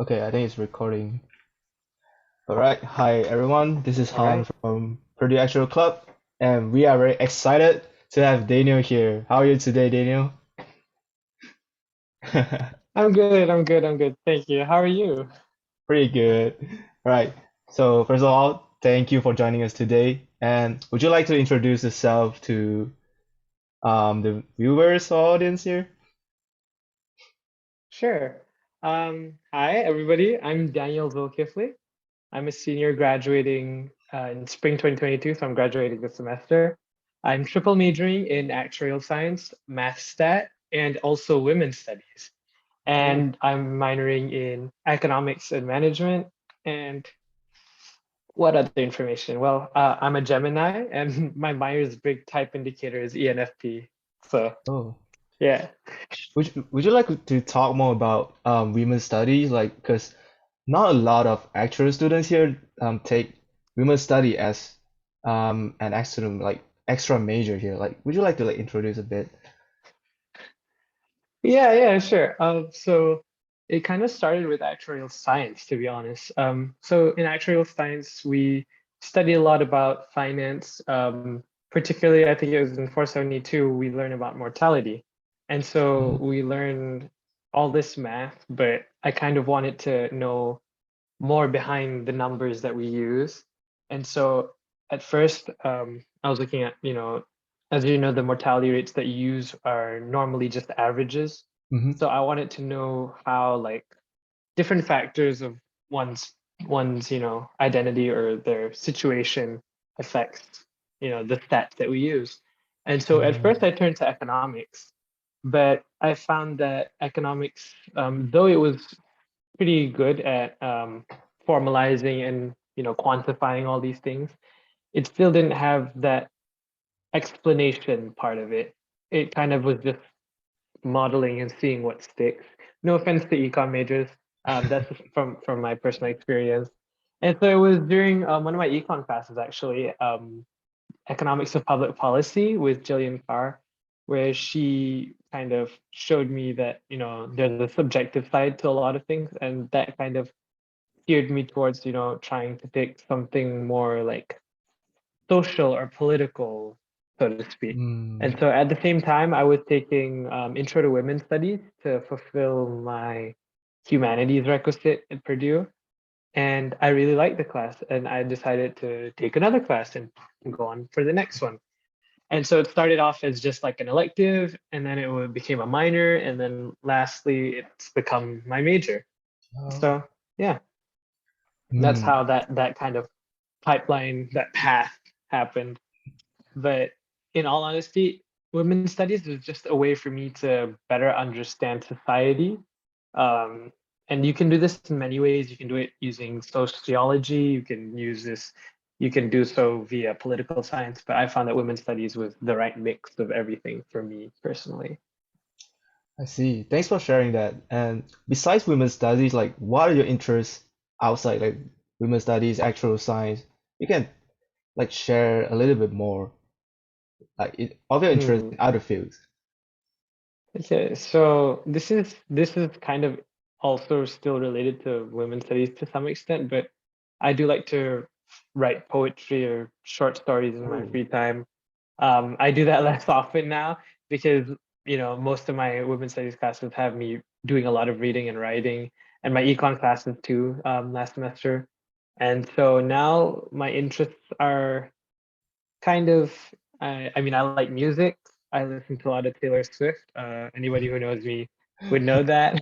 Okay, I think it's recording. All right. Hi, everyone. This is All Han right. from Purdue Actual Club, and we are very excited to have Daniel here. How are you today, Daniel? I'm good. I'm good. I'm good. Thank you. How are you? Pretty good. All right. So, first of all, thank you for joining us today. And would you like to introduce yourself to the viewers or audience here? Sure. Hi, everybody. I'm Danial Dzulkifli. I'm a senior graduating in spring 2022, so I'm graduating this semester. I'm triple majoring in Actuarial Science, Math Stat, and also Women's Studies. Oh. And I'm minoring in Economics and Management. And what other information? Well, I'm a Gemini, and my Myers-Briggs type indicator is ENFP. So, Oh. yeah. Would you like to talk more about women's studies? Like, because not a lot of actual students here take women's study as an extra extra major here. Like, would you like to introduce a bit? Yeah, sure. So it kind of started with actuarial science, to be honest. So in actuarial science, we study a lot about finance. Particularly, I think it was in 472, we learn about mortality. And so Mhm. we learned all this math, but I kind of wanted to know more behind the numbers that we use. And so at first, I was looking at, as you know, the mortality rates that you use are normally just averages. Mhm. So I wanted to know how like different factors of one's one's identity or their situation affects, the stats that we use. And so at Mm. first I turned to economics, but I found that economics, though it was pretty good at formalizing and quantifying all these things, it still didn't have that explanation part of it. It kind of was just modeling and seeing what sticks. No offense to econ majors, that's just from my personal experience. And so it was during one of my econ classes actually, economics of public policy with Jillian Carr, where she kind of showed me that there's a subjective side to a lot of things, and that kind of steered me towards trying to pick something more like social or political, so to speak. Mm. And so at the same time, I was taking Intro to Women's Studies to fulfill my humanities requisite at Purdue. And I really liked the class, and I decided to take another class and go on for the next one. And so it started off as just like an elective, and then became a minor, and then lastly, it's become my major. Oh. So yeah, that's Mm. how that kind of pipeline, that path happened. But in all honesty, women's studies was just a way for me to better understand society. Um, and you can do this in many ways. You can do it using sociology. You can do so via political science. But I found that women's studies was the right mix of everything for me personally. I see. Thanks for sharing that. And besides women's studies, like, what are your interests outside like women's studies, actual science? You can share a little bit more, of your interest Hmm. in other fields. Okay, so this is kind of also still related to women's studies to some extent, but I do like to write poetry or short stories in my Oh. free time. I do that less often now because most of my women's studies classes have me doing a lot of reading and writing, and my econ classes too, last semester. And so now my interests are kind of I mean I like music. I listen to a lot of Taylor Swift. Anybody who knows me would know that.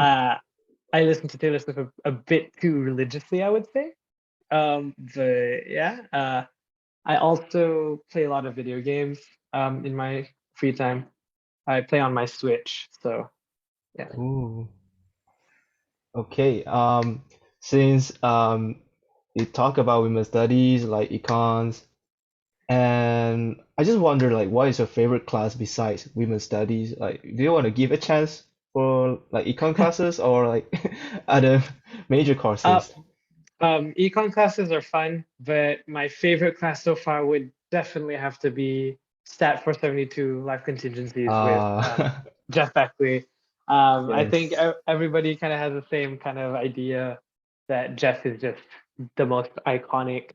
uh, I listen to Taylor Swift a bit too religiously, I would say. But yeah, I also play a lot of video games in my free time. I play on my Switch, so yeah. Ooh. Okay. Since you talk about women's studies like econs, and I just wonder like what is your favorite class besides women's studies? Like, do you want to give a chance for like econ classes or like other major Uh, courses? econ classes are fun, but my favorite class so far would definitely have to be Stat 472 Life Contingencies with Uh, Jeff Beckley. I think Yes. everybody kind of has the same kind of idea that Jeff is just the most iconic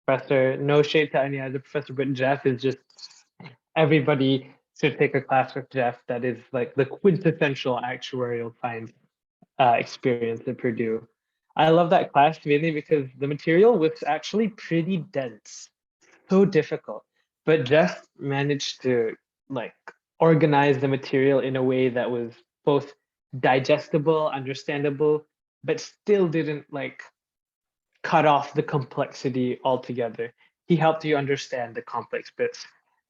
professor. No shade to any other professor, but Jeff is just everybody should take a class with Jeff. That is like the quintessential actuarial science experience at Purdue. I love that class mainly because the material was actually pretty dense, so difficult. But Jeff managed to like organize the material in a way that was both digestible, understandable, but still didn't like cut off the complexity altogether. He helped you understand the complex bits.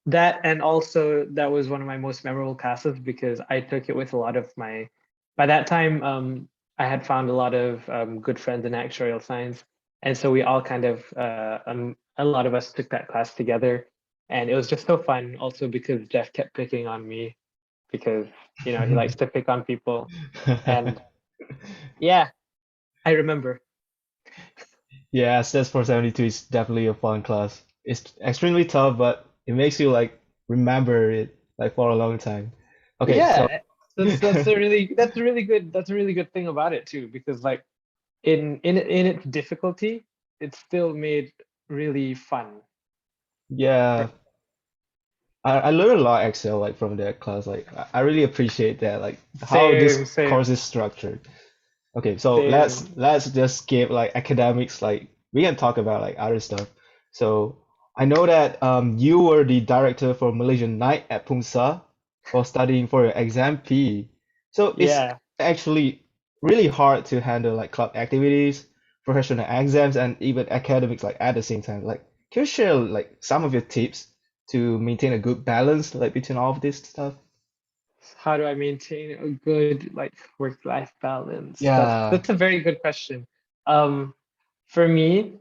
That and also that was one of my most memorable classes because I took it with a lot of my. By that time, I had found a lot of good friends in actuarial science, and so we all kind of a lot of us took that class together, and it was just so fun. Also because Jeff kept picking on me because he likes to pick on people, and yeah, I remember. Yeah, Stats 472 is definitely a fun class. It's extremely tough, but it makes you like remember it like for a long time. Okay, so Yeah, that's a really good thing about it too, because like in its difficulty, it's still made really fun. yeah, I learned a lot Excel like from that class. Like I really appreciate that, like how Same, this course same, is structured. Okay, so let's same. let's just skip like academics. Like we can talk about like other stuff. So I know that you were the director for Malaysian Night at Pumsa for studying for your exam P. So it's Yeah. actually really hard to handle like club activities, professional exams, and even academics like at the same time. Like can you share like some of your tips to maintain a good balance like between all of this stuff? How do I maintain a good like work-life balance? Yeah. That's a very good question. Um, for me,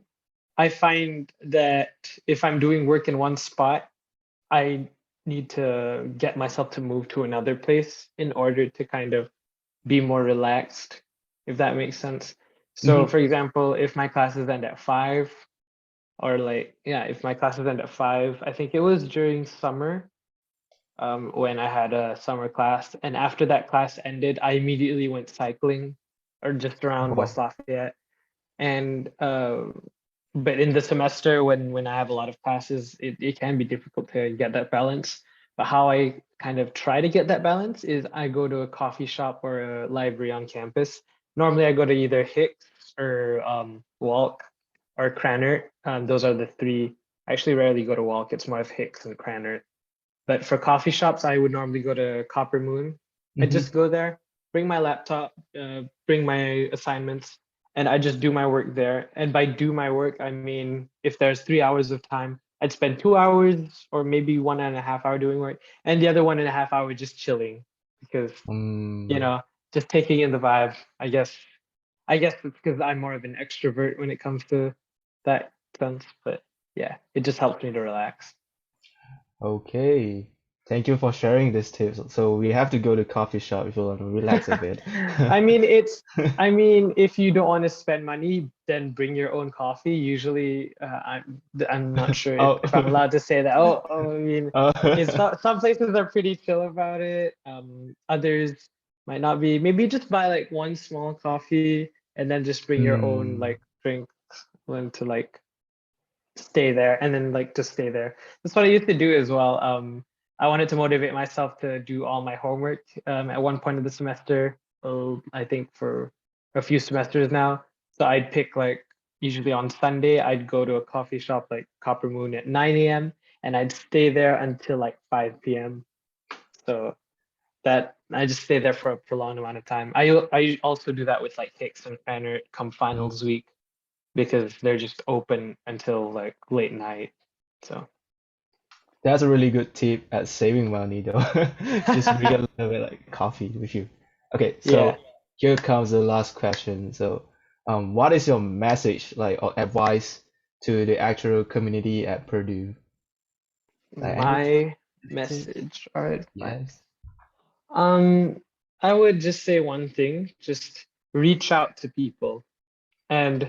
I find that if I'm doing work in one spot, I need to get myself to move to another place in order to kind of be more relaxed, if that makes sense. So, Hmm. for example, if my classes end at 5, or like, yeah, if my classes end at 5, I think it was during summer, when I had a summer class. And after that class ended, I immediately went cycling or just around West Oh. Lafayette. And but in the semester when I have a lot of classes, it can be difficult to get that balance. But how I kind of try to get that balance is I go to a coffee shop or a library on campus. Normally I go to either Hicks or Walk or Cranert. Those are the three. I actually rarely go to Walk. It's more of Hicks and Cranert. But for coffee shops, I would normally go to Copper Moon. I Hmm. just go there, bring my laptop, bring my assignments, and I just do my work there. And by do my work, I mean if there's 3 hours of time, I'd spend 2 hours or maybe 1.5 hour doing work, and the other 1.5 hour just chilling because you Mm. know just taking in the vibe. I guess it's because I'm more of an extrovert when it comes to that sense. But yeah, it just helps me to relax. Okay. Thank you for sharing this tips. So we have to go to coffee shop if you want to relax a bit. I mean, if you don't want to spend money, then bring your own coffee. Usually, I'm not sure Oh. if I'm allowed to say that. I mean, it's Uh, not, some places are pretty chill about it. Others might not be. Maybe just buy like one small coffee and then just bring your own hmm. like drink when to like stay there and then like just stay there. That's what I used to do as well. I wanted to motivate myself to do all my homework at one point of the semester. I think for a few semesters now. So I'd pick like usually on Sunday, I'd go to a coffee shop like Copper Moon at 9 a.m. and I'd stay there until like 5 p.m. So that I just stay there for a prolonged amount of time. I also do that with like Hicks and Fanner come finals week because they're just open until like late night. So That's a really good tip at saving money though. Just bring a little bit like coffee with you. Okay, yeah, so here comes the last question. So, what is your message like or advice to the actual community at Purdue? Like my any tips? message or Yes. advice. Um, I would just say one thing, just reach out to people. And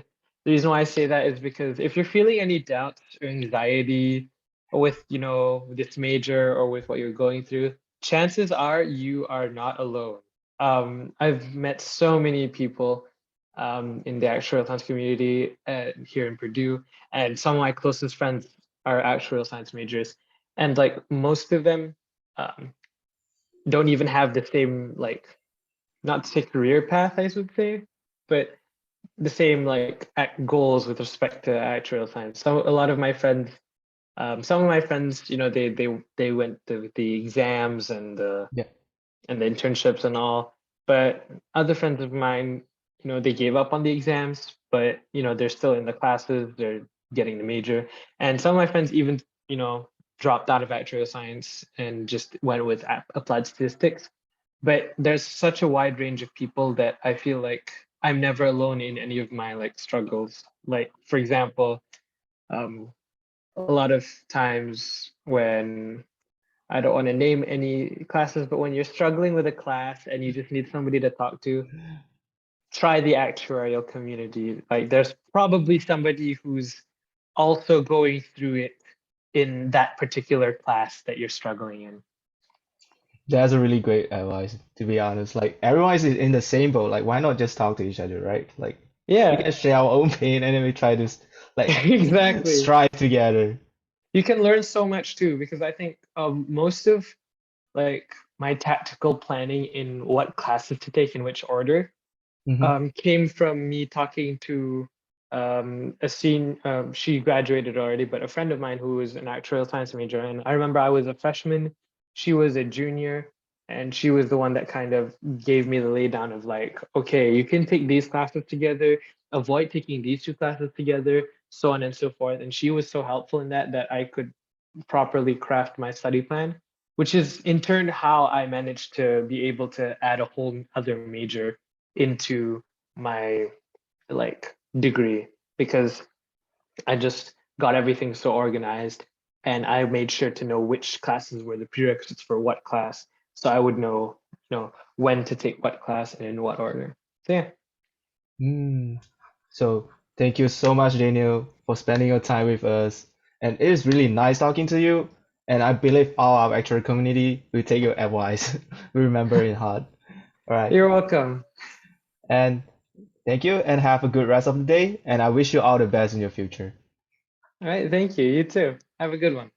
the reason why I say that is because if you're feeling any doubts or anxiety with, this major or with what you're going through, chances are you are not alone. I've met so many people in the actuarial science community here in Purdue, and some of my closest friends are actuarial science majors, and like most of them um, don't even have the same like not to say career path, I should say, but the same like goals with respect to actuarial science. So a lot of my friends, some of my friends, they went to the exams Yeah. and the internships and all. But other friends of mine, they gave up on the exams, but they're still in the classes, they're getting the major. And some of my friends even, dropped out of actuarial science and just went with applied statistics. But there's such a wide range of people that I feel like I'm never alone in any of my like struggles. Like, for example, um, a lot of times when I don't want to name any classes, but when you're struggling with a class and you just need somebody to talk to, try the actuarial community. Like there's probably somebody who's also going through it in that particular class that you're struggling in. That's a really great advice, to be honest. Like everyone is in the same boat. Like why not just talk to each other, right? Like we Yeah, can share our own pain and then we try to like exactly. strive together. You can learn so much too, because I think most of like my tactical planning in what classes to take in which order Hmm. came from me talking to a scene. She graduated already, but a friend of mine who was an actuarial science major. And I remember I was a freshman, she was a junior, and she was the one that kind of gave me the laydown of like, okay, you can take these classes together, avoid taking these two classes together, so on and so forth. And she was so helpful in that I could properly craft my study plan, which is in turn how I managed to be able to add a whole other major into my like degree because I just got everything so organized and I made sure to know which classes were the prerequisites for what class so I would know when to take what class and in what order. So yeah, Mm. So thank you so much, Daniel, for spending your time with us. And it is really nice talking to you. And I believe all our actual community will take your advice. We remember in heart. All right. you're welcome. And thank you and have a good rest of the day. And I wish you all the best in your future. All right, thank you. You too. Have a good one.